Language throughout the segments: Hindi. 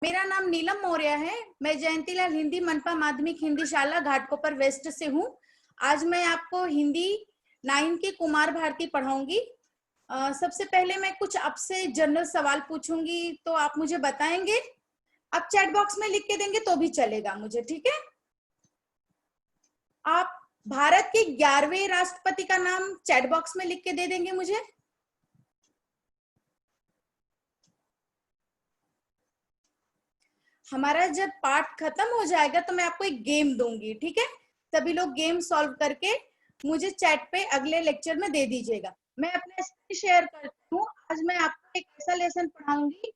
मेरा नाम नीलम मौर्य है। मैं जयंतीलाल हिंदी मनपा माध्यमिक हिंदी शाला घाटकोपर वेस्ट से हूँ। आज मैं आपको हिंदी 9 की कुमार भारती पढ़ाऊंगी। सबसे पहले मैं कुछ आपसे जनरल सवाल पूछूंगी, तो आप मुझे बताएंगे। आप चैट बॉक्स में लिख के देंगे तो भी चलेगा मुझे, ठीक है। आप भारत के 11वें राष्ट्रपति का नाम चैट बॉक्स में लिख के दे देंगे मुझे। हमारा जब पाठ खत्म हो जाएगा तो मैं आपको एक गेम दूंगी, ठीक है। सभी लोग गेम सॉल्व करके मुझे चैट पे अगले लेक्चर में दे दीजिएगा। मैं अपना स्क्रीन शेयर करती हूँ। आज मैं आपको एक ऐसा लेसन पढ़ाऊंगी।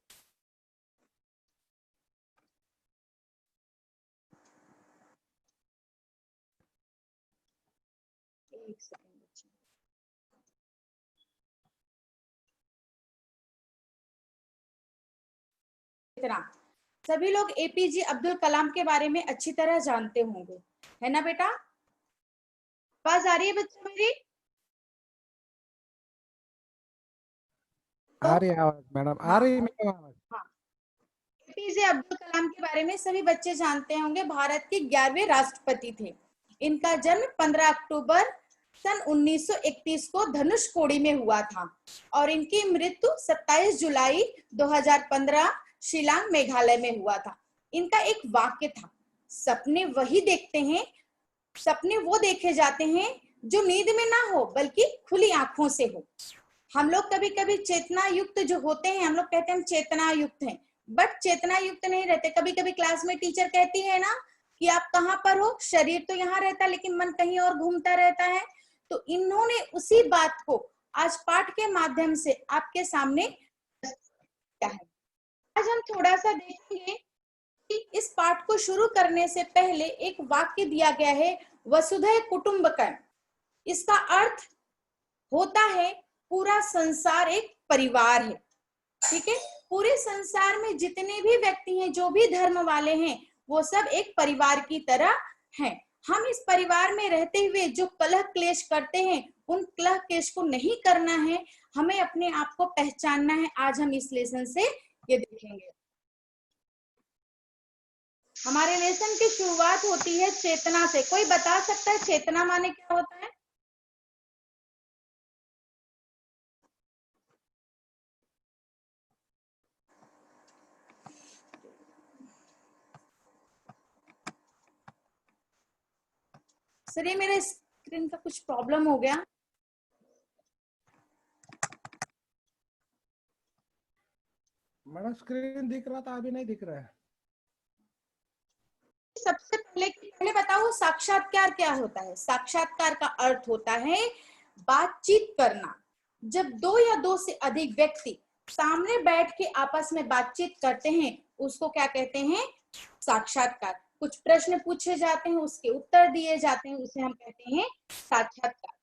एक सेकंड बच्चे। इतना सभी लोग एपीजे अब्दुल कलाम के बारे में अच्छी तरह जानते होंगे, है ना बेटा। आवाज आ रही है बच्चों मेरी? आ रही है आवाज मैडम, आ रही है मैडम आवाज। हाँ, एपीजे अब्दुल कलाम के बारे में सभी बच्चे जानते होंगे। भारत के 11वें राष्ट्रपति थे। इनका जन्म 15 अक्टूबर सन 1931 को धनुषकोडी में हुआ था और इनकी मृत्यु 27 जुलाई 2015 शिलांग मेघालय में हुआ था। इनका एक वाक्य था, सपने वही देखते हैं, सपने वो देखे जाते हैं जो नींद में ना हो बल्कि खुली आंखों से हो। हम लोग कभी कभी चेतना युक्त जो होते हैं, हम लोग कहते हैं हम चेतना युक्त हैं, बट चेतना युक्त नहीं रहते। कभी कभी क्लास में टीचर कहती है ना कि आप कहाँ पर हो, शरीर तो यहाँ रहता है लेकिन मन कहीं और घूमता रहता है। तो इन्होंने उसी बात को आज पाठ के माध्यम से आपके सामने किया है। आज हम थोड़ा सा देखेंगे कि इस पाठ को शुरू करने से पहले एक वाक्य दिया गया है, वसुधैव कुटुंबकम। इसका अर्थ होता है पूरा संसार एक परिवार है, ठीक है। पूरे संसार में जितने भी व्यक्ति हैं, जो भी धर्म वाले हैं, वो सब एक परिवार की तरह हैं। हम इस परिवार में रहते हुए जो कलह क्लेश करते हैं, उन कलह क्लेश को नहीं करना है, हमें अपने आप को पहचानना है। आज हम इस लेसन से ये देखेंगे। हमारे लेसन की शुरुआत होती है चेतना से। कोई बता सकता है चेतना माने क्या होता है? सर ये मेरे स्क्रीन का कुछ प्रॉब्लम हो गया। मैडम स्क्रीन दिख रहा था, अभी नहीं दिख रहा है। सबसे पहले बताओ साक्षात्कार क्या होता है। साक्षात्कार का अर्थ होता है बातचीत करना। जब दो या दो से अधिक व्यक्ति सामने बैठ के आपस में बातचीत करते हैं, उसको क्या कहते हैं? साक्षात्कार। कुछ प्रश्न पूछे जाते हैं, उसके उत्तर दिए जाते हैं, उसे हम कहते हैं साक्षात्कार।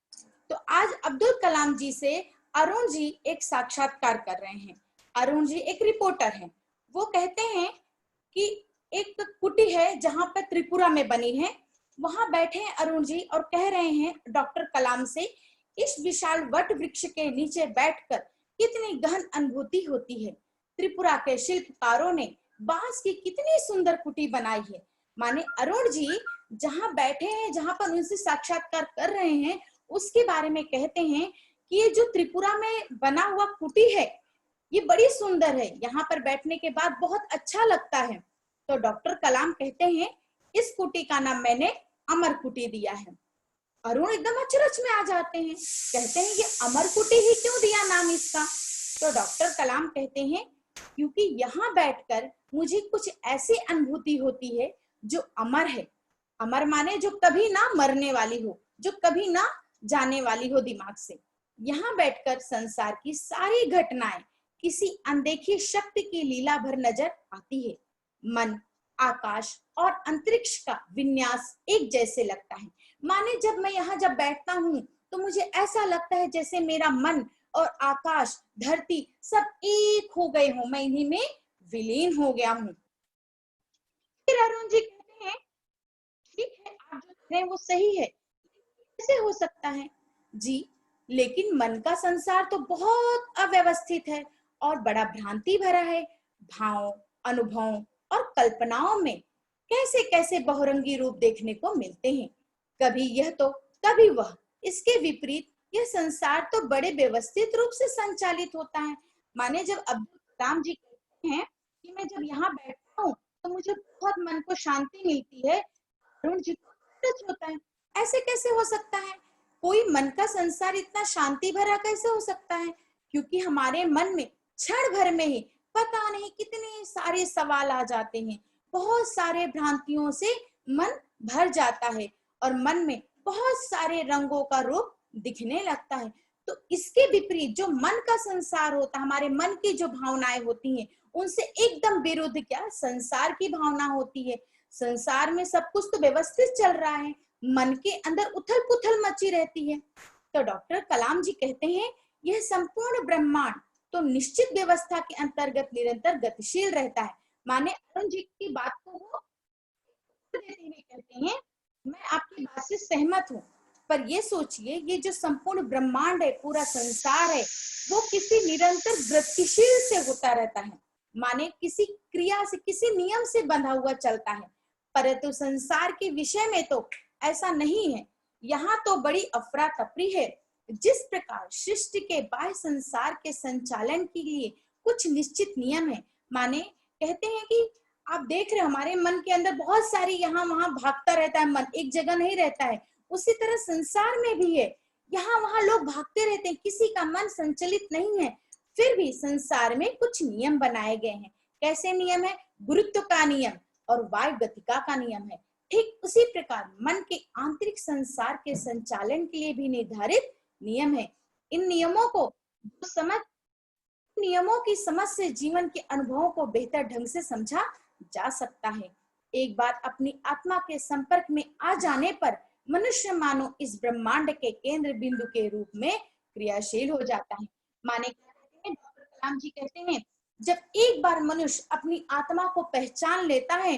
तो आज अब्दुल कलाम जी से अरुण जी एक साक्षात्कार कर रहे हैं। अरुण जी एक रिपोर्टर हैं। वो कहते हैं कि एक कुटी है जहां पर त्रिपुरा में बनी है, वहां बैठे हैं अरुण जी और कह रहे हैं डॉक्टर कलाम से, इस विशाल वट वृक्ष के नीचे बैठकर कितनी गहन अनुभूति होती है। त्रिपुरा के शिल्पकारों ने बांस की कितनी सुंदर कुटी बनाई है। माने अरुण जी जहां बैठे हैं, जहां पर उनसे साक्षात्कार कर रहे हैं, उसके बारे में कहते हैं कि ये जो त्रिपुरा में बना हुआ कुटी है, ये बड़ी सुंदर है, यहाँ पर बैठने के बाद बहुत अच्छा लगता है। तो डॉक्टर कलाम कहते हैं इस कुटी का नाम मैंने अमर कुटी दिया है। अरुण एकदम अचरज में आ जाते हैं, कहते हैं ये अमर कुटी ही क्यों दिया नाम इसका? तो डॉक्टर कलाम कहते हैं क्योंकि यहाँ बैठकर मुझे कुछ ऐसी अनुभूति होती है जो अमर है। अमर माने जो कभी ना मरने वाली हो, जो कभी ना जाने वाली हो दिमाग से। यहाँ बैठकर संसार की सारी घटनाएं किसी अनदेखी शक्ति की लीला भर नजर आती है। मन, आकाश और अंतरिक्ष का विन्यास एक जैसे लगता है। माने जब मैं यहाँ जब बैठता हूँ तो मुझे ऐसा लगता है जैसे मेरा मन और आकाश, धरती सब एक हो गए हों, मैं इन्हीं में विलीन हो गया हूँ। फिर अरुण जी कहते हैं ठीक है, आप जो कह रहे हैं वो सही है, कैसे हो सकता है जी? लेकिन मन का संसार तो बहुत अव्यवस्थित है और बड़ा भ्रांति भरा है। भावों, अनुभवों और कल्पनाओं में कैसे कैसे बहुरंगी रूप देखने को मिलते हैं। कभी यह तो कभी वह। इसके विपरीत यह संसार तो बड़े व्यवस्थित रूप से संचालित होता है। माने जब अब्दुल कलाम जी कहते हैं कि मैं जब यहाँ बैठता हूँ तो मुझे बहुत मन को शांति मिलती है, अरुण जी को सच होता है। ऐसे कैसे हो सकता है? कोई मन का संसार इतना शांति भरा कैसे हो सकता है? क्योंकि हमारे मन में क्षण भर में ही पता नहीं कितने सारे सवाल आ जाते हैं, बहुत सारे भ्रांतियों से मन भर जाता है और मन में बहुत सारे रंगों का रूप दिखने लगता है। तो इसके विपरीत जो मन का संसार होता है, हमारे मन की जो भावनाएं होती हैं, उनसे एकदम विरुद्ध क्या संसार की भावना होती है। संसार में सब कुछ तो व्यवस्थित चल रहा है, मन के अंदर उथल पुथल मची रहती है। तो डॉक्टर कलाम जी कहते हैं यह संपूर्ण ब्रह्मांड तो निश्चित व्यवस्था के अंतर्गत निरंतर गतिशील रहता है। माने अरुण जी की बात को वो देते हुए कहते हैं मैं आपकी बात से सहमत हूँ, पर ये सोचिए ये जो संपूर्ण ब्रह्मांड है, पूरा संसार है, वो किसी निरंतर गतिशील से होता रहता है। माने किसी क्रिया से, किसी नियम से बंधा हुआ चलता है। परंतु संसार के विषय में तो ऐसा नहीं है। यहाँ तो बड़ी अफरा तफरी है। जिस प्रकार सृष्टि के बाह्य संसार के संचालन के लिए कुछ निश्चित नियम है, माने कहते हैं कि आप देख रहे हैं हमारे मन के अंदर बहुत सारी यहाँ वहां भागता रहता है, मन एक जगह नहीं रहता है। उसी तरह संसार में भी है, यहाँ वहां लोग भागते रहते हैं, किसी का मन संचलित नहीं है। फिर भी संसार में कुछ नियम बनाए गए हैं। कैसे नियम है? गुरुत्व का नियम और वायु गतिका का नियम है। ठीक उसी प्रकार मन के आंतरिक संसार के संचालन के लिए भी निर्धारित नियम है। इन नियमों को नियमों की समझ से जीवन के अनुभवों को बेहतर ढंग से समझा जा सकता है। एक बार अपनी आत्मा के संपर्क में आ जाने पर मनुष्य मानो इस ब्रह्मांड के केंद्र बिंदु के रूप में क्रियाशील हो जाता है। माने क्या कहते हैं डॉक्टर कलाम जी? कहते हैं जब एक बार मनुष्य अपनी आत्मा को पहचान लेता है,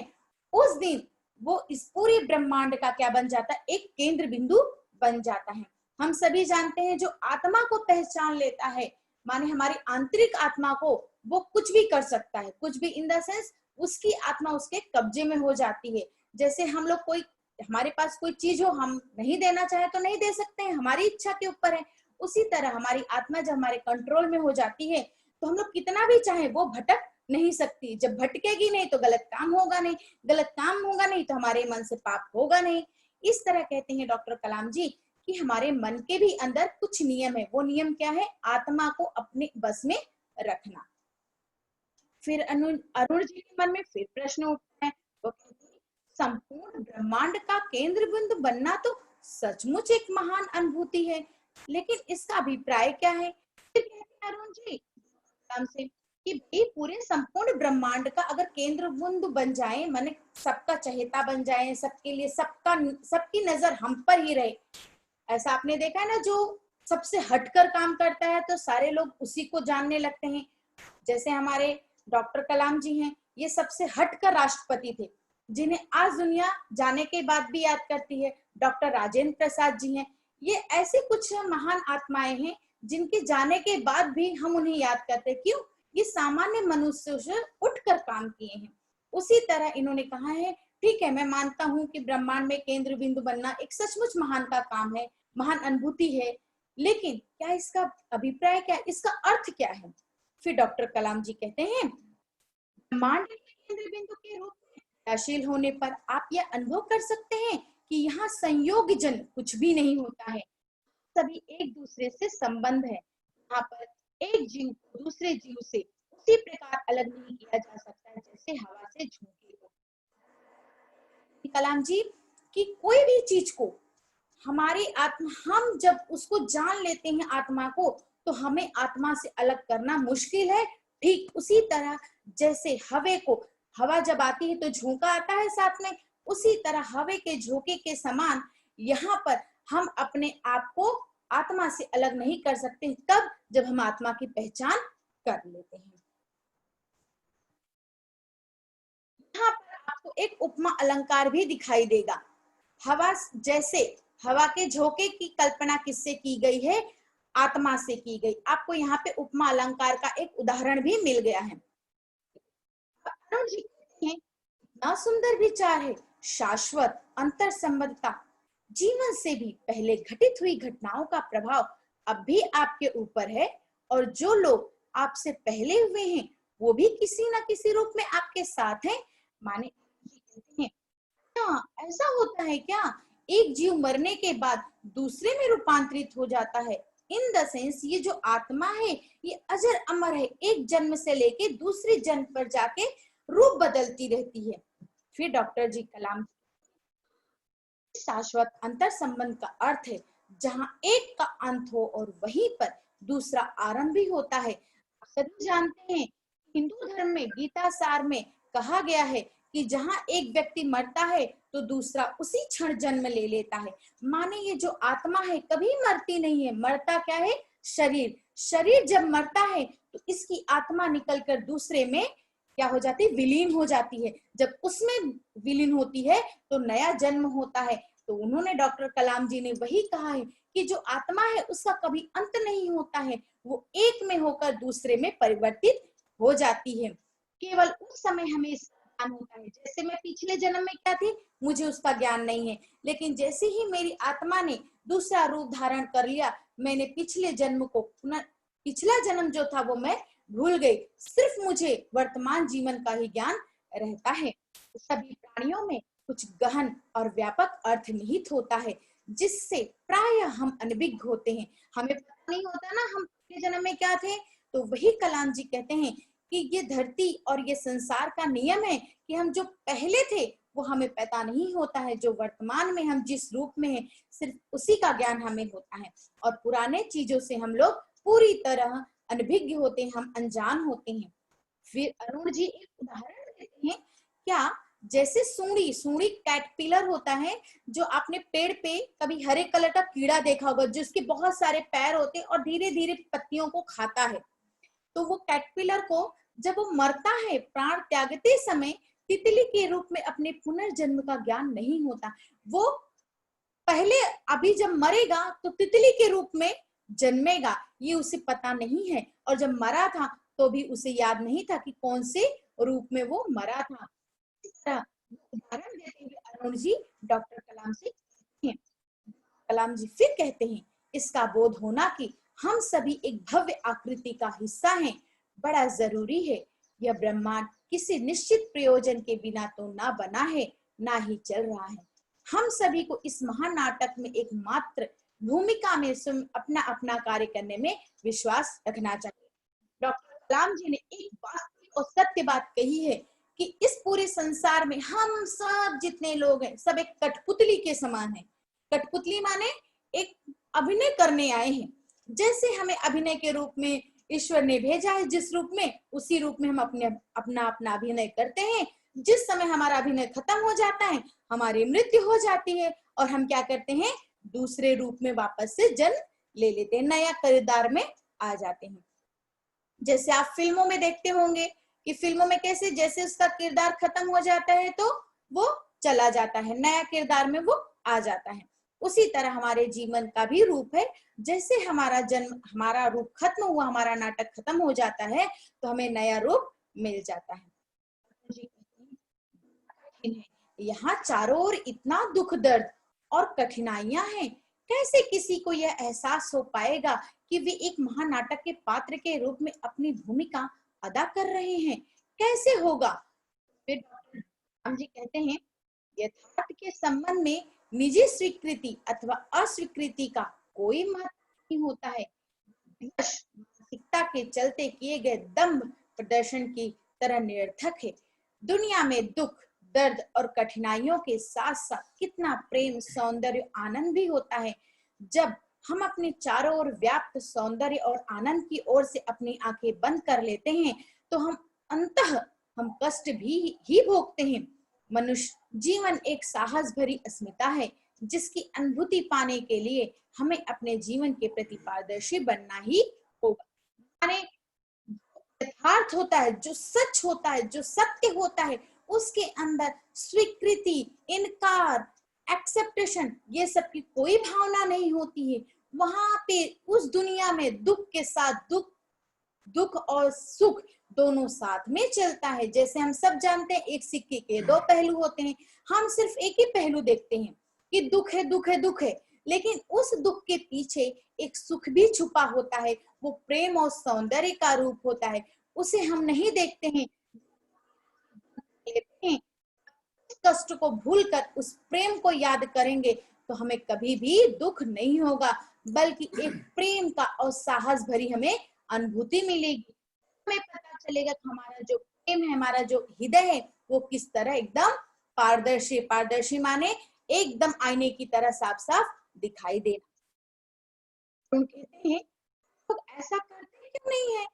उस दिन वो इस पूरे ब्रह्मांड का क्या बन जाता है? एक केंद्र बिंदु बन जाता है। हम सभी जानते हैं जो आत्मा को पहचान लेता है, माने हमारी आंतरिक आत्मा को, वो कुछ भी कर सकता है। कुछ भी इन द सेंस उसकी आत्मा उसके कब्जे में हो जाती है। जैसे हम लोग कोई, हमारे पास कोई चीज हो, हम नहीं देना चाहे तो नहीं दे सकते हैं, हमारी इच्छा के ऊपर है। उसी तरह हमारी आत्मा जब हमारे कंट्रोल में हो जाती है तो हम लोग कितना भी चाहे वो भटक नहीं सकती। जब भटकेगी नहीं तो गलत काम होगा नहीं, गलत काम होगा नहीं तो हमारे मन से पाप होगा नहीं। इस तरह कहते हैं डॉक्टर कलाम जी कि हमारे मन के भी अंदर कुछ नियम है। वो नियम क्या है? आत्मा को अपने बस में रखना। फिर अरुण जी के मन में फिर प्रश्न उठता है, वो कहते हैं संपूर्ण ब्रह्मांड का केंद्र बिंदु बनना तो सचमुच एक महान अनुभूति है, लेकिन इसका अभिप्राय क्या है? फिर कहते हैं अरुण जी से कि भाई पूरे संपूर्ण ब्रह्मांड का अगर केंद्र बिंदु बन जाए, माने सबका चहेता बन जाए, सबके लिए सबकी नजर हम पर ही रहे। ऐसा आपने देखा है ना, जो सबसे हटकर काम करता है तो सारे लोग उसी को जानने लगते हैं। जैसे हमारे डॉक्टर कलाम जी हैं, ये सबसे हटकर राष्ट्रपति थे, जिन्हें आज दुनिया जाने के बाद भी याद करती है। डॉक्टर राजेंद्र प्रसाद जी हैं, ये ऐसे कुछ महान आत्माएं हैं जिनके जाने के बाद भी हम उन्हें याद करते हैं। क्यों? ये सामान्य मनुष्यों से उठकर काम किए हैं। उसी तरह इन्होंने कहा है, ठीक है मैं मानता हूं कि ब्रह्मांड में केंद्र बिंदु बनना एक सचमुच महान का काम है, महान अनुभूति है, लेकिन क्या इसका अभिप्राय क्या, इसका अर्थ क्या है? फिर डॉक्टर कलाम जी कहते हैं ब्रह्मांड के केंद्र बिंदु के रूप में क्रियाशील होने पर आप यह अनुभव कर सकते हैं कि यहाँ संयोगजन कुछ भी नहीं होता है, सभी एक दूसरे से संबंध है। यहाँ पर एक जीव को दूसरे जीव से उसी प्रकार अलग नहीं किया जा सकता है जैसे हवा से झोंके हो। कलाम जी कि कोई भी चीज को हमारी आत्मा, हम जब उसको जान लेते हैं आत्मा को, तो हमें आत्मा से अलग करना मुश्किल है। ठीक उसी तरह जैसे हवा को, हवा जब आती है तो झोंका आता है साथ में, उसी तरह हवा के झोंके के समान यहाँ पर हम अपने आप को आत्मा से अलग नहीं कर सकते, तब जब हम आत्मा की पहचान कर लेते हैं। यहाँ पर आपको एक उपमा अलंकार भी दिखाई देगा। हवा, जैसे हवा के झोंके की कल्पना किससे की गई है? आत्मा से की गई। आपको यहाँ पे उपमा अलंकार का एक उदाहरण भी मिल गया है। अरुण जी कहते हैं, ना सुंदर विचार है शाश्वत अंतर संबद्धता। जीवन से भी पहले घटित हुई घटनाओं का प्रभाव अब भी आपके ऊपर है, और जो लोग आपसे पहले हुए हैं वो भी किसी न किसी रूप में आपके साथ हैं। माने जी कहते हैं, क्या ऐसा होता है क्या, एक जीव मरने के बाद दूसरे में रूपांतरित हो जाता है? इन द सेंस ये जो आत्मा है ये अजर अमर है, एक जन्म से लेके दूसरे जन्म पर जाके रूप बदलती रहती है। फिर डॉक्टर जी कलाम, शाश्वत अंतर संबंध का अर्थ है जहां एक का अंत हो और वहीं पर दूसरा आरंभ भी होता है। सभी जानते हैं, हिंदू धर्म में गीता सार में कहा गया है कि जहां एक व्यक्ति मरता है तो दूसरा उसी क्षण जन्म ले लेता है। माने ये जो आत्मा है कभी मरती नहीं है, मरता क्या है? शरीर। शरीर जब मरता है तो इसकी आत्मा निकलकर दूसरे में क्या हो जाती है? विलीन हो जाती है। जब उसमें विलीन होती है तो नया जन्म होता है। तो उन्होंने, डॉक्टर कलाम जी ने वही कहा है कि जो आत्मा है उसका कभी अंत नहीं होता है, वो एक में होकर दूसरे में परिवर्तित हो जाती है। केवल उस समय हमें इसका ज्ञान होता है। जैसे मैं पिछले जन्म में क्या थी मुझे उसका ज्ञान नहीं है, लेकिन जैसे ही मेरी आत्मा ने दूसरा रूप धारण कर लिया, मैंने पिछले जन्म को पिछला जन्म जो था वो मैं भूल गई। सिर्फ मुझे वर्तमान जीवन का ही ज्ञान रहता है। सभी प्राणियों में कुछ गहन और व्यापक अर्थ निहित होता है जिससे प्राय हम अनभिज्ञ होते हैं। हमें पता नहीं होता ना हम पिछले जन्म में क्या थे। तो वही कलाम जी कहते हैं कि ये धरती और ये संसार का नियम है कि हम जो पहले थे वो हमें पता नहीं होता है, जो वर्तमान में हम जिस रूप में हैं सिर्फ उसी का ज्ञान हमें होता है, और पुराने चीजों से हम लोग पूरी तरह अनभिज्ञ होते हैं, हम अनजान होते हैं। फिर अरुण जी एक उदाहरण देते हैं, क्या जैसे सूंडी सूंडी कैटरपिलर होता है, जो आपने पेड़ पे कभी हरे कलर का कीड़ा देखा होगा जिसके बहुत सारे पैर होते हैं और धीरे धीरे पत्तियों को खाता है। तो वो कैटरपिलर को जब वो मरता है प्राण त्यागते समय तितली के रूप में अपने पुनर्जन्म का ज्ञान नहीं होता। वो पहले अभी जब मरेगा तो तितली के रूप में जन्मेगा, ये उसे पता नहीं है। और जब मरा था तो भी उसे याद नहीं था कि कौन से रूप में वो मरा था। इस तरह उदाहरण देते हुए अरुण जी डॉक्टर कलाम से कहते हैं, कलाम जी फिर कहते हैं, इसका बोध होना कि हम सभी एक भव्य आकृति का हिस्सा हैं बड़ा जरूरी है। यह ब्रह्मांड किसी निश्चित प्रयोजन के बिना तो ना बना है ना ही चल रहा है। हम सभी को इस महानाटक में एक मात्र भूमिका में अपना अपना कार्य करने में विश्वास रखना चाहिए। डॉक्टर कलाम जी ने एक वास्तविक और सत्य बात कही है कि इस पूरे संसार में हम सब जितने लोग हैं सब एक कठपुतली के समान है। कठपुतली माने एक अभिनय करने आए हैं। जैसे हमें अभिनय के रूप में ईश्वर ने भेजा है, जिस रूप में उसी रूप में हम अपना अपना अभिनय करते हैं। जिस समय हमारा अभिनय खत्म हो जाता है, हमारी मृत्यु हो जाती है और हम क्या करते हैं, दूसरे रूप में वापस से जन्म ले लेते हैं, नया किरदार में आ जाते हैं। जैसे आप फिल्मों में देखते होंगे कि फिल्मों में कैसे जैसे उसका किरदार खत्म हो जाता है तो वो चला जाता है, नया किरदार में वो आ जाता है। उसी तरह हमारे जीवन का भी रूप है। जैसे हमारा जन्म, हमारा रूप खत्म हुआ, हमारा नाटक खत्म हो जाता है तो हमें नया रूप मिल जाता है। यहाँ चारों ओर इतना दुख दर्द और कठिनाइयां हैं, कैसे किसी को यह एहसास हो पाएगा कि वे एक महानाटक के पात्र के रूप में अपनी भूमिका अदा कर रहे हैं? कैसे होगा? फिर डॉक्टर राम जी कहते हैं, यथार्थ के संबंध में निजी स्वीकृति अथवा अस्वीकृति का कोई महत्व नहीं होता है। मानसिकता के चलते किए गए दम्भ प्रदर्शन की तरह निरर्थक है। दुनिया में दुख दर्द और कठिनाइयों के साथ साथ कितना प्रेम सौंदर्य आनंद भी होता है। जब हम अपने चारों ओर व्याप्त सौंदर्य और आनंद की ओर से अपनी आंखें बंद कर लेते हैं तो हम कष्ट भी ही भोगते हैं। मनुष्य जीवन एक साहस भरी अस्मिता है जिसकी अनुभूति पाने के लिए हमें अपने जीवन के प्रति पारदर्शी बनना ही होगा। माने यथार्थ होता है, जो सच होता है, जो सत्य होता है, उसके अंदर स्वीकृति, इनकार, एक्सेप्टेशन, ये सब की कोई भावना नहीं होती है। वहां पे उस दुनिया में दुख के साथ दुख दुख और सुख दोनों साथ में चलता है। जैसे हम सब जानते हैं एक सिक्के के दो पहलू होते हैं, हम सिर्फ एक ही पहलू देखते हैं कि दुख है दुख है दुख है, लेकिन उस दुख के पीछे एक सुख भी छुपा होता है, वो प्रेम और सौंदर्य का रूप होता है, उसे हम नहीं देखते हैं। लेते हैं कष्ट को भूलकर उस प्रेम को याद करेंगे तो हमें कभी भी दुख नहीं होगा, बल्कि एक प्रेम का और साहस भरी हमें अनुभूति मिलेगी। हमें पता चलेगा कि हमारा जो प्रेम है, हमारा जो हृदय है, वो किस तरह एकदम पारदर्शी, पारदर्शी माने एकदम आईने की तरह साफ साफ दिखाई देना। तो कहते हैं लोग ऐसा करते क्यों नहीं है?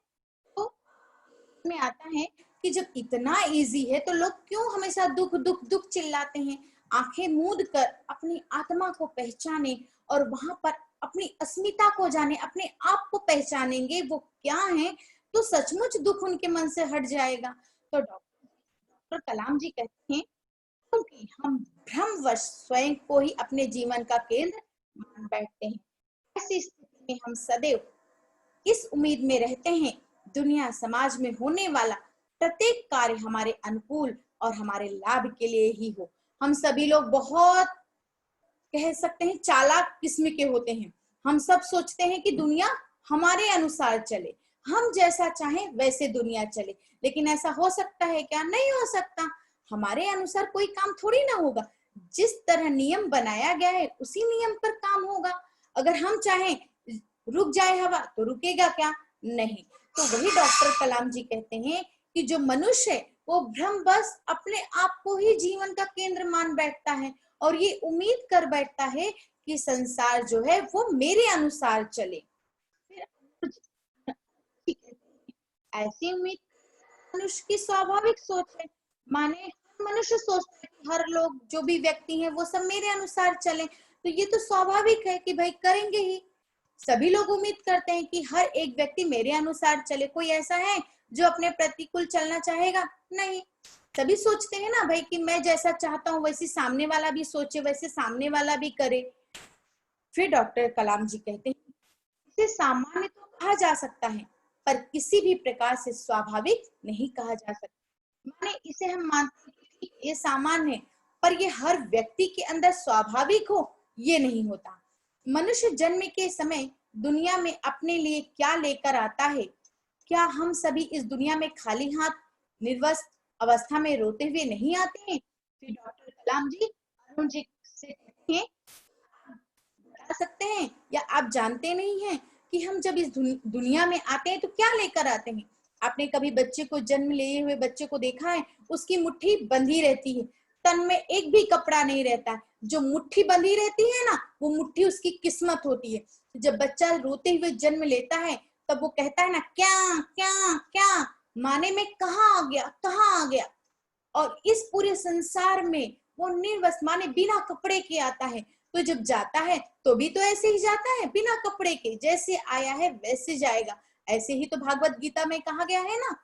तो में आता है कि जब इतना इजी है तो लोग क्यों हमेशा दुख दुख दुख चिल्लाते हैं? आंखें मूंद कर अपनी आत्मा को पहचाने और वहां पर अपनी अस्मिता को जाने, अपने आप को पहचानेंगे वो क्या है, तो सचमुच दुख उनके मन से हट जाएगा। तो डॉक्टर कलाम जी कहते हैं क्योंकि हम भ्रमवश स्वयं को ही अपने जीवन का केंद्र मान बैठते हैं, ऐसी स्थिति में हम सदैव इस उम्मीद में रहते हैं दुनिया समाज में होने वाला प्रत्येक कार्य हमारे अनुकूल और हमारे लाभ के लिए ही हो। हम सभी लोग बहुत कह सकते हैं चालाक किस्म के होते हैं। हम सब सोचते हैं कि दुनिया हमारे अनुसार चले, हम जैसा चाहें वैसे दुनिया चले, लेकिन ऐसा हो सकता है क्या? नहीं हो सकता। हमारे अनुसार कोई काम थोड़ी ना होगा। जिस तरह नियम बनाया गया है उसी नियम पर काम होगा। अगर हम चाहें रुक जाए हवा तो रुकेगा क्या? नहीं। तो वही डॉक्टर कलाम जी कहते हैं कि जो मनुष्य है वो भ्रम बस अपने आप को ही जीवन का केंद्र मान बैठता है और ये उम्मीद कर बैठता है कि संसार जो है वो मेरे अनुसार चले। ऐसी उम्मीद मनुष्य की स्वाभाविक सोच है। माने मनुष्य सोचता है कि हर लोग जो भी व्यक्ति हैं वो सब मेरे अनुसार चले, तो ये तो स्वाभाविक है कि भाई करेंगे ही। सभी लोग उम्मीद करते हैं कि हर एक व्यक्ति मेरे अनुसार चले। कोई ऐसा है जो अपने प्रतिकूल चलना चाहेगा? नहीं। सभी सोचते हैं ना भाई कि मैं जैसा चाहता हूं वैसे सामने वाला भी सोचे, वैसे सामने वाला भी करे। फिर डॉक्टर कलाम जी कहते हैं इसे सामान्य तो कहा जा सकता है पर किसी भी प्रकार से स्वाभाविक नहीं कहा जा सकता। माने इसे हम मानते हैं कि ये सामान्य है, पर ये हर व्यक्ति के अंदर स्वाभाविक हो ये नहीं होता। मनुष्य जन्म के समय दुनिया में अपने लिए क्या लेकर आता है? क्या हम सभी इस दुनिया में खाली हाथ निर्वस्त्र अवस्था में रोते हुए नहीं आते हैं? फिर डॉक्टर कलाम जी अरुण जी से कहते हैं बता सकते हैं या आप जानते नहीं हैं कि हम जब इस दुनिया में आते हैं तो क्या लेकर आते हैं? आपने कभी बच्चे को, जन्म लिए हुए बच्चे को देखा है? उसकी मुट्ठी बंधी रहती है, तन में एक भी कपड़ा नहीं रहता है। जो मुट्ठी बंधी रहती है ना, वो मुट्ठी उसकी किस्मत होती है। जब बच्चा रोते हुए जन्म लेता है तब वो कहता है ना क्या क्या क्या, माने में कहाँ आ गया, कहाँ आ गया। और इस पूरे संसार में वो निर्वस्त्र माने बिना कपड़े के आता है। तो जब जाता है तो भी तो ऐसे ही जाता है, बिना कपड़े के, जैसे आया है वैसे जाएगा। ऐसे ही तो भागवत गीता में कहा गया है ना,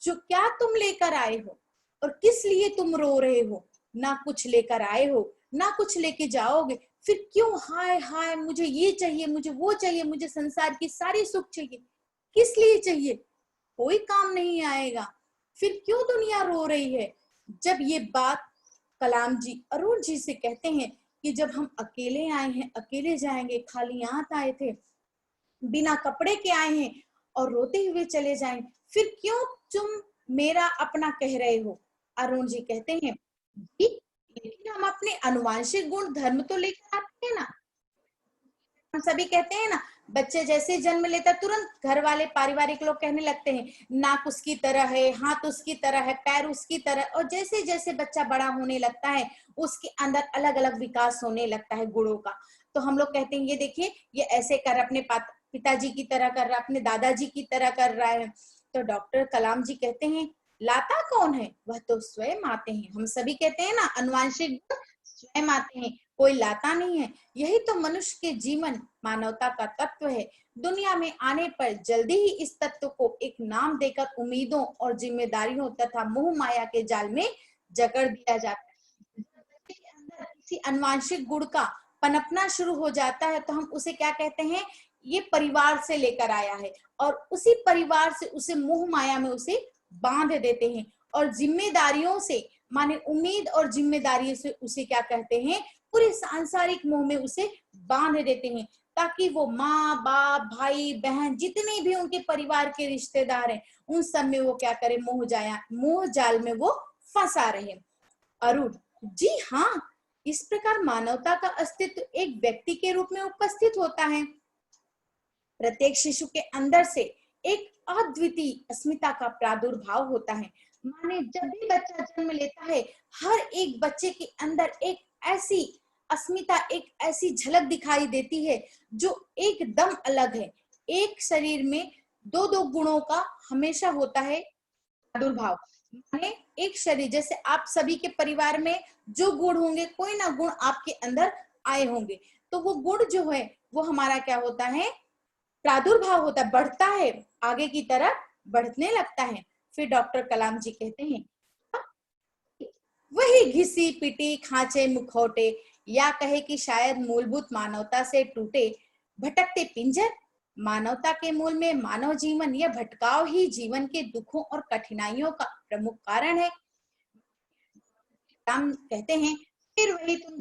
जो क्या तुम लेकर आए हो और किस लिए तुम रो रहे हो? ना कुछ लेकर आए हो ना कुछ लेके जाओगे, फिर क्यों हाय हाय मुझे ये चाहिए, मुझे वो चाहिए, मुझे संसार की सारी सुख चाहिए। किस लिए चाहिए? कोई काम नहीं आएगा, फिर क्यों दुनिया रो रही है? जब ये बात कलाम जी अरुण जी से कहते हैं कि जब हम अकेले आए हैं, अकेले जाएंगे, खाली हाथ आए थे, बिना कपड़े के आए हैं और रोते हुए चले जाएं, फिर क्यों तुम मेरा अपना कह रहे हो? अरुण जी कहते हैं जी लेकिन हम अपने अनुवांशिक गुण धर्म तो लेकर आते हैं ना। हम सभी कहते हैं ना, बच्चे जैसे जन्म लेता तुरंत घर वाले पारिवारिक लोग कहने लगते हैं नाक उसकी तरह है, हाथ उसकी तरह है, पैर उसकी तरह। और जैसे जैसे बच्चा बड़ा होने लगता है उसके अंदर अलग अलग विकास होने लगता है गुणों का। तो हम लोग कहते हैं ये देखिए ये ऐसे कर, अपने पिताजी की तरह कर रहा है, अपने दादाजी की तरह कर रहा है। तो डॉक्टर कलाम जी कहते हैं लाता कौन है? वह तो स्वयं आते हैं। हम सभी कहते हैं ना अनुवांशिक गुण स्वयं आते हैं, कोई लाता नहीं है। यही तो मनुष्य के जीवन मानवता का तत्व है। दुनिया में आने पर जल्दी ही इस तत्व को एक नाम देकर उम्मीदों और जिम्मेदारियों तथा मोह माया के जाल में जकड़ दिया जाता है। किसी अनुवांशिक गुण का पनपना शुरू हो जाता है तो हम उसे क्या कहते हैं ये परिवार से लेकर आया है और उसी परिवार से उसे मोह माया में उसे बांध देते हैं और जिम्मेदारियों से माने उम्मीद और जिम्मेदारियों से उसे क्या कहते हैं, पूरे सांसारिक मोह में उसे बांध देते हैं, ताकि वो माँ बाप भाई बहन जितने भी उनके परिवार के रिश्तेदार हैं उन सब में वो क्या करे, मोह जाल में वो फंसा रहे। अरुण जी हाँ, इस प्रकार मानवता का अस्तित्व एक व्यक्ति के रूप में उपस्थित होता है। प्रत्येक शिशु के अंदर से एक अद्वितीय अस्मिता का प्रादुर्भाव होता है। माने जब भी बच्चा जन्म लेता है, हर एक बच्चे के अंदर एक ऐसी अस्मिता, एक ऐसी झलक दिखाई देती है जो एकदम अलग है। एक शरीर में दो दो गुणों का हमेशा होता है प्रादुर्भाव। माने एक शरीर, जैसे आप सभी के परिवार में जो गुण होंगे, कोई ना गुण आपके अंदर आए होंगे, तो वो गुण जो है वो हमारा क्या होता है, प्रादुर्भाव होता है, बढ़ता है, आगे की तरफ बढ़ने लगता है। फिर डॉक्टर कलाम जी कहते हैं, वही घिसी पिटी खांचे मुखौटे, या कहे कि शायद मूलभूत मानवता से टूटे भटकते पिंजर। मानवता के मूल में मानव जीवन, यह भटकाव ही जीवन के दुखों और कठिनाइयों का प्रमुख कारण है। कलाम कहते हैं, फिर वही तुम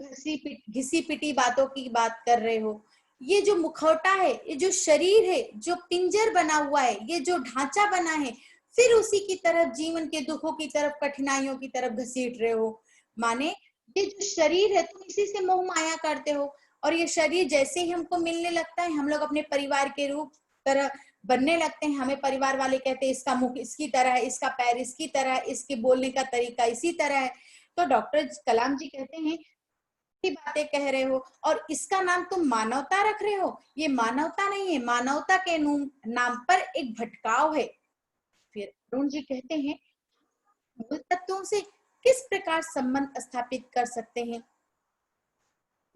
घिसी पिटी बातों की बात कर रहे हो। ये जो मुखौटा है, ये जो शरीर है, जो पिंजर बना हुआ है, ये जो ढांचा बना है, फिर उसी की तरफ, जीवन के दुखों की तरफ, कठिनाइयों की तरफ घसीट रहे हो। माने ये जो शरीर है, तुम इसी से मोह माया करते हो, और ये शरीर जैसे ही हमको मिलने लगता है, हम लोग अपने परिवार के रूप तरह बनने लगते हैं। हमें परिवार वाले कहते हैं इसका मुख इसकी तरह है, इसका पैर इसकी तरह है, इसके बोलने का तरीका इसी तरह है। तो डॉक्टर कलाम जी कहते हैं, बातें कह रहे हो और इसका नाम तुम मानवता रख रहे हो। ये मानवता नहीं है, मानवता के नाम पर एक भटकाव है। फिर अरुण जी कहते हैं, मूल तत्वों से किस प्रकार संबंध स्थापित कर सकते हैं।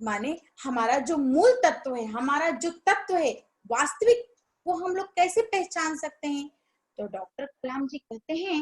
माने हमारा जो मूल तत्व है, हमारा जो तत्व है वास्तविक, वो हम लोग कैसे पहचान सकते हैं। तो डॉक्टर कलाम जी कहते हैं,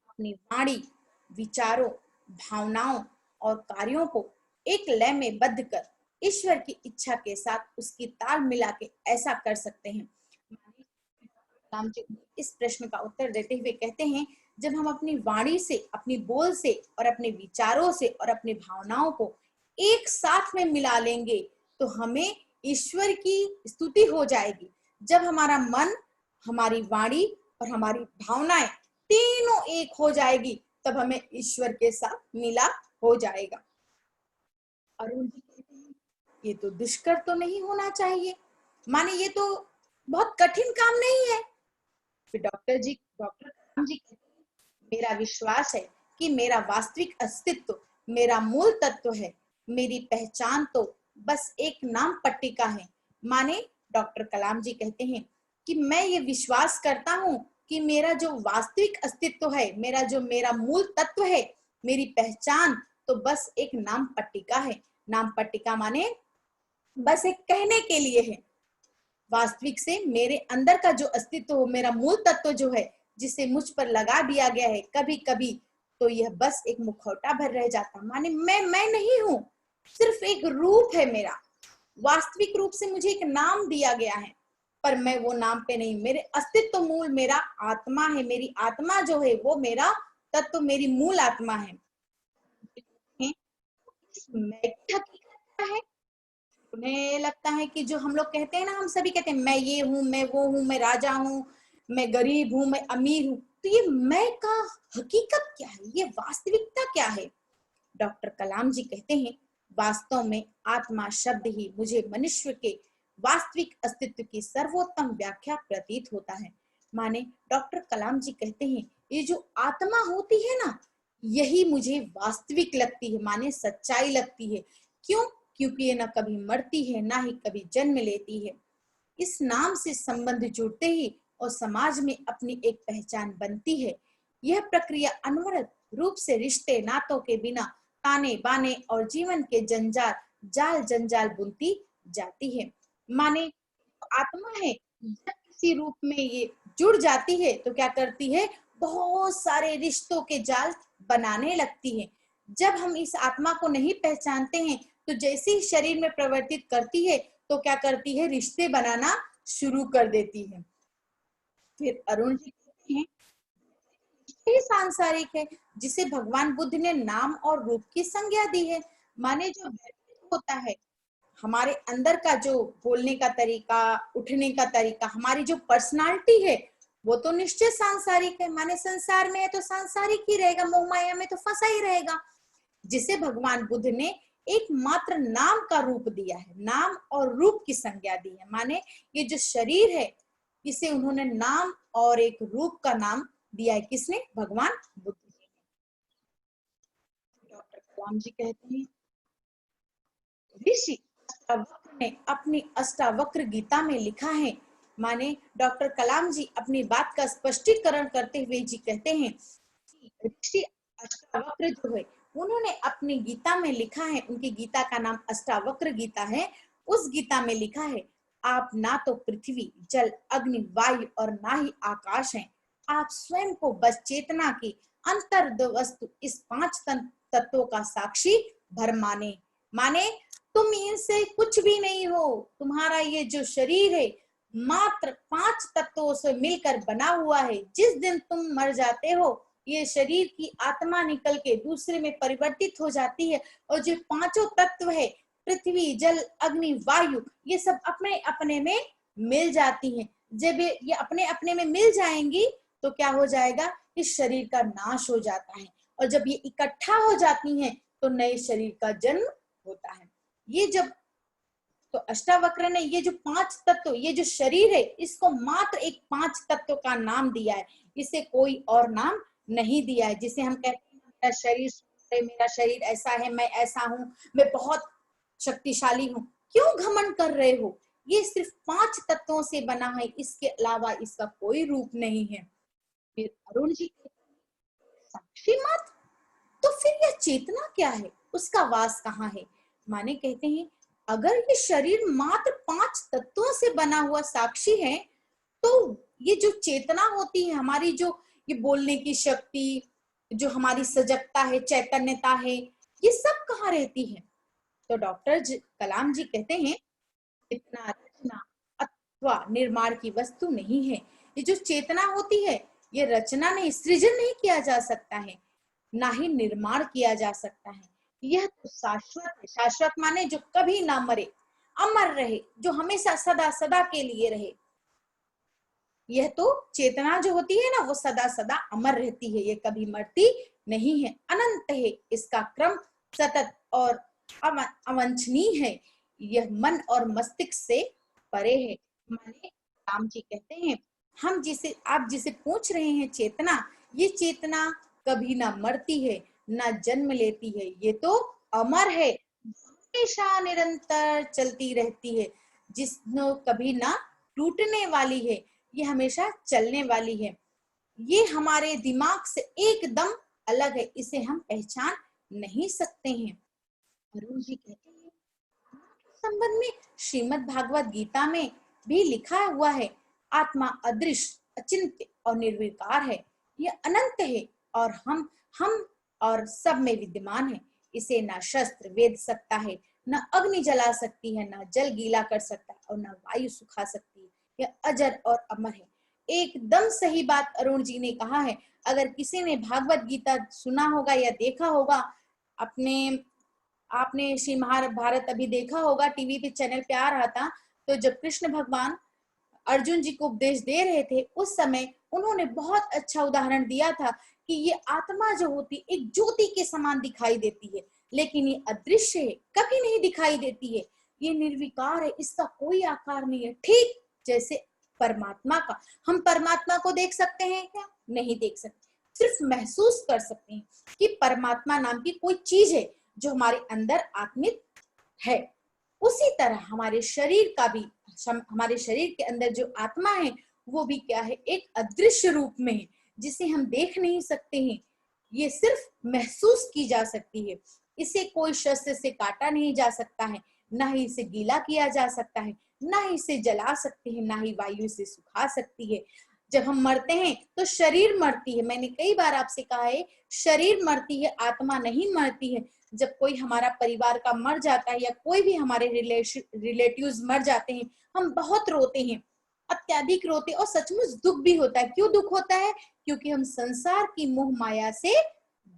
अपनी वाणी, विचारों, भावनाओं और कार्यों को एक लय में बद्ध कर ईश्वर की इच्छा के साथ उसकी ताल मिला के ऐसा कर सकते हैं। कलाम जी इस प्रश्न का उत्तर देते हुए कहते हैं, जब हम अपनी वाणी से, अपनी बोल से और अपने विचारों से और अपनी भावनाओं को एक साथ में मिला लेंगे तो हमें ईश्वर की स्तुति हो जाएगी। जब हमारा मन, हमारी वाणी और हमारी भावनाएं तीनों एक हो जाएगी, तब हमें ईश्वर के साथ मिला हो जाएगा। अरुण जी कहते हैं, ये तो दुष्कर तो नहीं होना चाहिए, माने ये तो बहुत कठिन काम नहीं है। फिर डॉक्टर कलाम जी कहते हैं, मेरा विश्वास है कि मेरा वास्तविक अस्तित्व, मेरा मूल तत्व है, मेरी पहचान तो बस एक नाम पट्टिका है। माने डॉक्टर कलाम जी कहते हैं कि मैं ये विश्वास करता हूँ कि मेरा जो वास्तविक अस्तित्व है, मेरा मूल तत्व है, मेरी पहचान तो बस एक नाम पट्टिका है। नाम पट्टिका माने बस एक कहने के लिए है। वास्तविक से मेरे अंदर का जो अस्तित्व हो, मेरा मूल तत्व जो है, जिसे मुझ पर लगा दिया गया है कभी कभी, तो यह बस एक मुखौटा भर रह जाता। माने मैं नहीं हूं, सिर्फ एक रूप है मेरा। वास्तविक रूप से मुझे एक नाम दिया गया है, पर मैं वो नाम पे नहीं। मेरे अस्तित्व मूल मेरा आत्मा है। मेरी आत्मा जो है वो मेरा तत्व, मेरी मूल आत्मा है। मैं की हकीकत क्या है? उन्हें लगता है कि जो हम लोग कहते हैं ना, हम सभी कहते हैं मैं ये हूँ, मैं वो हूँ, मैं राजा हूँ, मैं गरीब हूँ, मैं अमीर हूँ। तो ये मैं का हकीकत क्या है, ये वास्तविकता क्या है? डॉक्टर कलाम जी कहते हैं, वास्तव में आत्मा शब्द ही मुझे मनुष्य के वास्तविक अस्तित्व की सर्वोत्तम व्याख्या प्रतीत होता है। माने डॉक्टर कलाम जी कहते हैं, ये जो आत्मा होती है ना, यही मुझे वास्तविक लगती है, माने सच्चाई लगती है। क्यों? क्योंकि ये ना कभी मरती है, ना ही कभी जन्म लेती है। इस नाम से संबंध जुड़ते ही और समाज में अपनी एक पहचान बनती है। यह प्रक्रिया अनवरत रूप से रिश्ते नातों के बिना ताने बाने और जीवन के जाल जंजाल बुनती जाती है। माने आत्मा है, जब किसी रूप में ये जुड़ जाती है तो क्या करती है, बहुत सारे रिश्तों के जाल बनाने लगती है। जब हम इस आत्मा को नहीं पहचानते हैं तो जैसे ही शरीर में प्रवर्तित करती है तो क्या करती है, रिश्ते बनाना शुरू कर देती है। फिर अरुण जी कहते हैं ये सांसारिक है, जिसे भगवान बुद्ध ने नाम और रूप की संज्ञा दी है। माने जो व्यक्तित्व होता है, हमारे अंदर का जो बोलने का तरीका, उठने का तरीका, हमारी जो पर्सनालिटी है, वो तो निश्चय सांसारिक है। माने संसार में है तो सांसारिक ही रहेगा, मोह माया में तो फंसा ही रहेगा। जिसे भगवान बुद्ध ने एक मात्र नाम का रूप दिया है, नाम और रूप की संज्ञा दी है। माने ये जो शरीर है, इसे उन्होंने नाम और एक रूप का नाम दिया है। किसने? भगवान बुद्ध जी ने। डॉक्टर कलाम जी कहते हैं ऋषि अष्टावक्र ने अपनी अष्टावक्र गीता में लिखा है। माने डॉक्टर कलाम जी अपनी बात का स्पष्टीकरण करते हुए जी कहते हैं ऋषि अष्टावक्र जो है, उन्होंने अपनी गीता में लिखा है, उनकी गीता का नाम अष्टावक्र गीता है। उस गीता में लिखा है, आप ना तो पृथ्वी, जल, अग्नि, वायु और ना ही आकाश हैं। आप स्वयं को बस चेतना की अंतर्द वस्तु, इस 5 तत्वों का साक्षी भर माने। माने तुम इनसे कुछ भी नहीं हो। तुम्हारा ये जो शरीर है मात्र 5 तत्वों से मिलकर बना हुआ है। जिस दिन तुम मर जाते हो, ये शरीर की आत्मा निकल के दूसरे में परिवर्तित हो जाती है, और जो 5 तत्व है, पृथ्वी, जल, अग्नि, वायु, ये सब अपने अपने में मिल जाती हैं। जब ये अपने अपने में मिल जाएंगी तो क्या हो जाएगा, इस शरीर का नाश हो जाता है, और जब ये इकट्ठा हो जाती हैं तो नए शरीर का जन्म होता है। ये जब तो अष्टावक्र ने ये जो 5 तत्व, ये जो शरीर है, इसको मात्र एक 5 तत्व का नाम दिया है, इसे कोई और नाम नहीं दिया है। जिसे हम कहते हैं मेरा शरीर ऐसा है, मैं ऐसा हूँ, मैं बहुत शक्तिशाली हूँ। क्यों घमंड कर रहे हो? ये सिर्फ 5 तत्वों से बना है, इसके अलावा इसका कोई रूप नहीं है। फिर अरुण जी साक्षी मात्र, तो फिर यह चेतना क्या है, उसका वास कहाँ है? माने कहते हैं अगर ये शरीर मात्र 5 तत्वों से बना हुआ साक्षी है, तो ये जो चेतना होती है, हमारी जो ये बोलने की शक्ति, जो हमारी सजगता है, चैतन्यता है, ये सब कहाँ रहती है? तो डॉक्टर कलाम जी कहते हैं चेतना रचना अथवा निर्माण की वस्तु नहीं है। ये जो चेतना होती है, ये रचना नहीं, सृजन नहीं किया जा सकता है, ना ही निर्माण किया जा सकता है। यह तो शाश्वत है। शाश्वत माने जो कभी ना मरे, अमर रहे, जो हमेशा सदा सदा के लिए रहे। यह तो चेतना जो होती है ना, वो सदा सदा अमर रहती है, ये कभी मरती नहीं है, अनंत है, इसका क्रम सतत और अवंचनीय है। यह मन और मस्तिष्क से परे है। माने राम जी कहते हैं आप जिसे पूछ रहे हैं चेतना, ये चेतना कभी ना मरती है, ना जन्म लेती है, ये तो अमर है, हमेशा निरंतर चलती रहती है, जिसनो कभी ना टूटने वाली है, ये हमेशा चलने वाली है। ये हमारे दिमाग से एकदम अलग है, इसे हम पहचान नहीं सकते हैं। अरुण जी कहते हैं संबंध में श्रीमद् भागवत गीता में भी लिखा हुआ है, आत्मा अदृश्य, अचिंत्य और निर्विकार है। यह अनंत है और हम और सब में विद्यमान है। इसे ना शस्त्र वेद सकता है, न अग्नि जला सकती है, न जल गीला कर सकता है, और न वायु सुखा सकती है। यह अजर और अमर है। एकदम सही बात अरुण जी ने कहा है। अगर किसी ने भागवत गीता सुना होगा या देखा होगा, आपने श्री महाभारत अभी देखा होगा, टीवी पे चैनल पे आ रहा था, तो जब कृष्ण भगवान अर्जुन जी को उपदेश दे रहे थे, उस समय उन्होंने बहुत अच्छा उदाहरण दिया था कि ये आत्मा जो होती एक ज्योति के समान दिखाई देती है, लेकिन ये अदृश्य है, कभी नहीं दिखाई देती है, ये निर्विकार है, इसका कोई आकार नहीं है। ठीक जैसे परमात्मा का, हम परमात्मा को देख सकते हैं क्या? नहीं देख सकते, सिर्फ महसूस कर सकते हैं कि परमात्मा नाम की कोई चीज है जो हमारे अंदर आत्मिक है। उसी तरह हमारे शरीर का भी, हमारे शरीर के अंदर जो आत्मा है वो भी क्या है, एक अदृश्य रूप में है, जिसे हम देख नहीं सकते हैं, ये सिर्फ महसूस की जा सकती है। इसे कोई शस्त्र से काटा नहीं जा सकता है, ना ही इसे गीला किया जा सकता है, ना ही इसे जला सकते हैं, ना ही वायु से सुखा सकती है। जब हम मरते हैं तो शरीर मरती है, मैंने कई बार आपसे कहा है शरीर मरती है, आत्मा नहीं मरती है। जब कोई हमारा परिवार का मर जाता है या कोई भी हमारे रिलेटिव्स मर जाते हैं, हम बहुत रोते हैं, अत्यधिक रोते, और सचमुच दुख भी होता है। क्यों दुख होता है? क्योंकि हम संसार की मोह माया से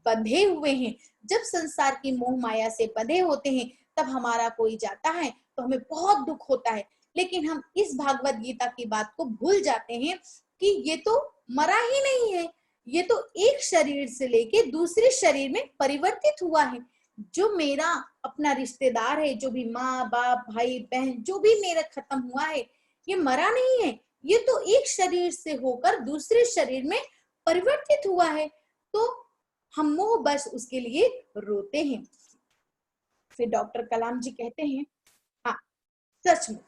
बंधे हुए हैं। जब संसार की मोह माया से बंधे होते हैं तब हमारा कोई जाता है तो हमें बहुत दुख होता है। लेकिन हम इस भागवत गीता की बात को भूल जाते हैं कि ये तो मरा ही नहीं है, ये तो एक शरीर से लेके दूसरे शरीर में परिवर्तित हुआ है। जो मेरा अपना रिश्तेदार है, जो भी माँ बाप भाई बहन जो भी मेरा खत्म हुआ है, ये मरा नहीं है, ये तो एक शरीर से होकर दूसरे शरीर में परिवर्तित हुआ है। तो हम मोह बस उसके लिए रोते हैं। फिर डॉक्टर कलाम जी कहते हैं, हाँ सचमुच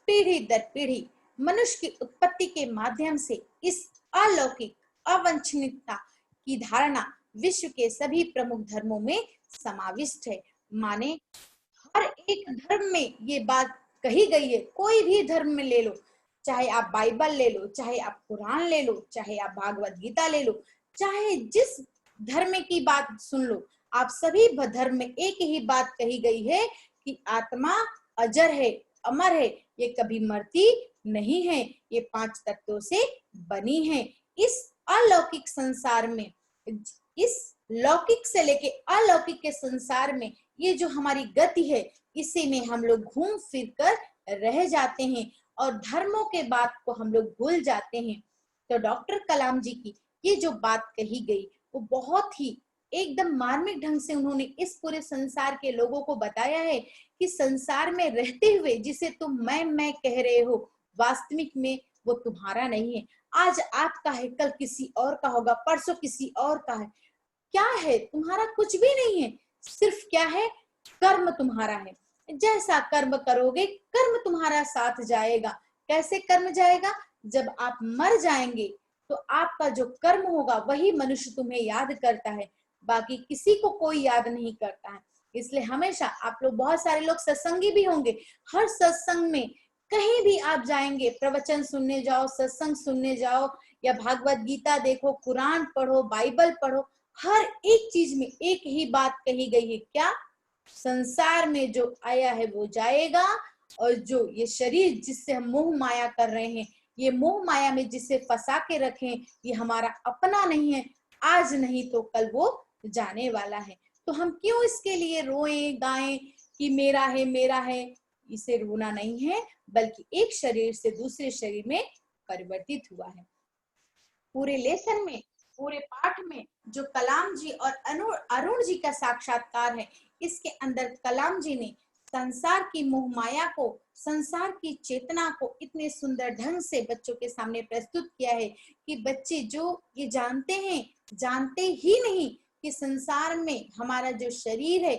पीढ़ी दर पीढ़ी मनुष्य की उत्पत्ति के माध्यम से इस अलौकिक अवांछनीयता की धारणा विश्व के सभी प्रमुख धर्मों में समाविष्ट है। माने हर एक धर्म में ये बात कही गई है। कोई भी धर्म में ले लो, चाहे आप बाइबल ले लो, चाहे आप कुरान ले लो, चाहे आप भागवत गीता ले लो, चाहे जिस धर्म की बात सुन लो, आप सभी धर्म में एक ही बात कही गई है कि आत्मा अजर है, अमर है, ये कभी मरती नहीं है, ये 5 तत्वों से बनी है। इस अलौकिक संसार में, इस लौकिक से लेके अलौकिक के संसार में ये जो हमारी गति है, इसी में हम लोग घूम फिर कर रह जाते हैं और धर्मों के बात को हम लोग भूल जाते हैं। तो डॉक्टर कलाम जी की ये जो बात कही गई वो बहुत ही एकदम मार्मिक ढंग से उन्होंने इस पूरे संसार के लोगों को बताया है कि संसार में रहते हुए जिसे तुम मैं कह रहे हो, वास्तविक में वो तुम्हारा नहीं है। आज आपका है, कल किसी और का होगा, परसों किसी और का है। क्या है? तुम्हारा कुछ भी नहीं है। सिर्फ क्या है? कर्म तुम्हारा है। जैसा कर्म करोगे कर्म तुम्हारा साथ जाएगा। कैसे कर्म जाएगा? जब आप मर जाएंगे तो आपका जो कर्म होगा वही मनुष्य तुम्हें याद करता है, बाकी किसी को कोई याद नहीं करता है। इसलिए हमेशा आप लोग, बहुत सारे लोग सत्संगी भी होंगे, हर सत्संग में कहीं भी आप जाएंगे, प्रवचन सुनने जाओ, सत्संग सुनने जाओ, या भागवत गीता देखो, कुरान पढ़ो, बाइबल पढ़ो, हर एक चीज में एक ही बात कही गई है। क्या? संसार में जो आया है वो जाएगा, और जो ये शरीर जिससे हम मोह माया कर रहे हैं, ये मोह माया में जिसे फंसा के रखें, ये हमारा अपना नहीं है। आज नहीं तो कल वो जाने वाला है। तो हम क्यों इसके लिए रोएं गाएं कि मेरा है मेरा है? इसे रोना नहीं है, बल्कि एक शरीर से दूसरे शरीर में परिवर्तित हुआ है। पूरे लेसन में, पूरे पाठ में जो कलाम जी और अरुण जी का साक्षात्कार है, इसके अंदर कलाम जी ने संसार की मोह माया को, संसार की चेतना को इतने सुंदर ढंग से बच्चों के सामने प्रस्तुत किया है कि बच्चे जो ये जानते हैं, जानते ही नहीं कि संसार में हमारा जो शरीर है,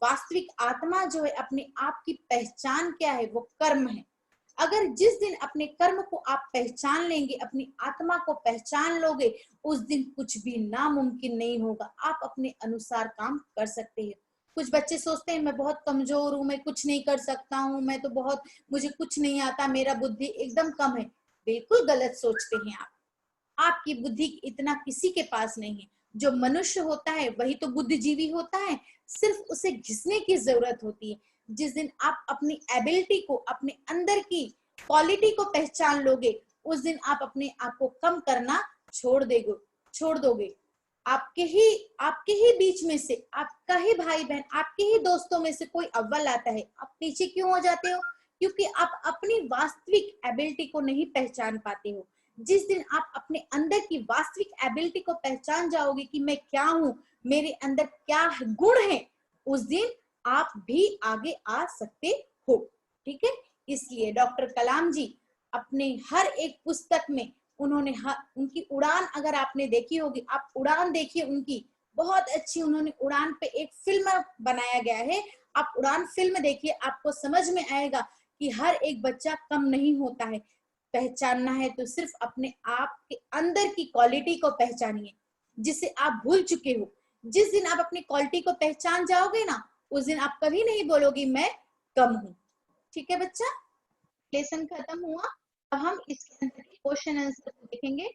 वास्तविक आत्मा जो है, अपने आप की पहचान क्या है? वो कर्म है। अगर जिस दिन अपने कर्म को आप पहचान लेंगे, अपनी आत्मा को पहचान लोगे, उस दिन कुछ भी नामुमकिन नहीं होगा। आप अपने अनुसार काम कर सकते हैं। कुछ बच्चे सोचते हैं मैं बहुत कमजोर हूँ, मैं कुछ नहीं कर सकता हूँ, मैं तो बहुत, मुझे कुछ नहीं आता, मेरा बुद्धि एकदम कम है। बिल्कुल गलत सोचते हैं आप। आपकी बुद्धि इतना किसी के पास नहीं है। जो मनुष्य होता है वही तो बुद्धिजीवी होता है, सिर्फ उसे घिसने की जरूरत होती है। जिस दिन आप अपनी एबिलिटी को, अपने अंदर की क्वालिटी को पहचान लोगे, उस दिन आप अपने आप को कम करना छोड़ दोगे। आपके ही बीच में से, आपका ही भाई बहन, आपके ही दोस्तों में से कोई अव्वल आता है, आप पीछे क्यों हो जाते हो? क्योंकि आप अपनी वास्तविक एबिलिटी को नहीं पहचान पाते हो। जिस दिन आप अपने अंदर की वास्तविक एबिलिटी को पहचान जाओगे कि मैं क्या हूं, मेरे अंदर क्या गुण है, उस दिन आप भी आगे आ सकते हो। ठीक है? इसलिए डॉक्टर कलाम जी अपने हर एक पुस्तक में उन्होंने उनकी उड़ान, अगर आपने देखी होगी, आप उड़ान देखिए उनकी, बहुत अच्छी। उन्होंने उड़ान पे एक फिल्म बनाया गया है, आप उड़ान फिल्म देखिए, आपको समझ में आएगा कि हर एक बच्चा कम नहीं होता है। पहचानना है तो सिर्फ अपने आप के अंदर की क्वालिटी को पहचानिए, जिसे आप भूल चुके हो। जिस दिन आप अपनी क्वालिटी को पहचान जाओगे ना, उस दिन आप कभी नहीं बोलोगे मैं कम हूं। ठीक है बच्चा, लेसन खत्म हुआ। अब हम इसके अंदर क्वेश्चन आंसर देखेंगे।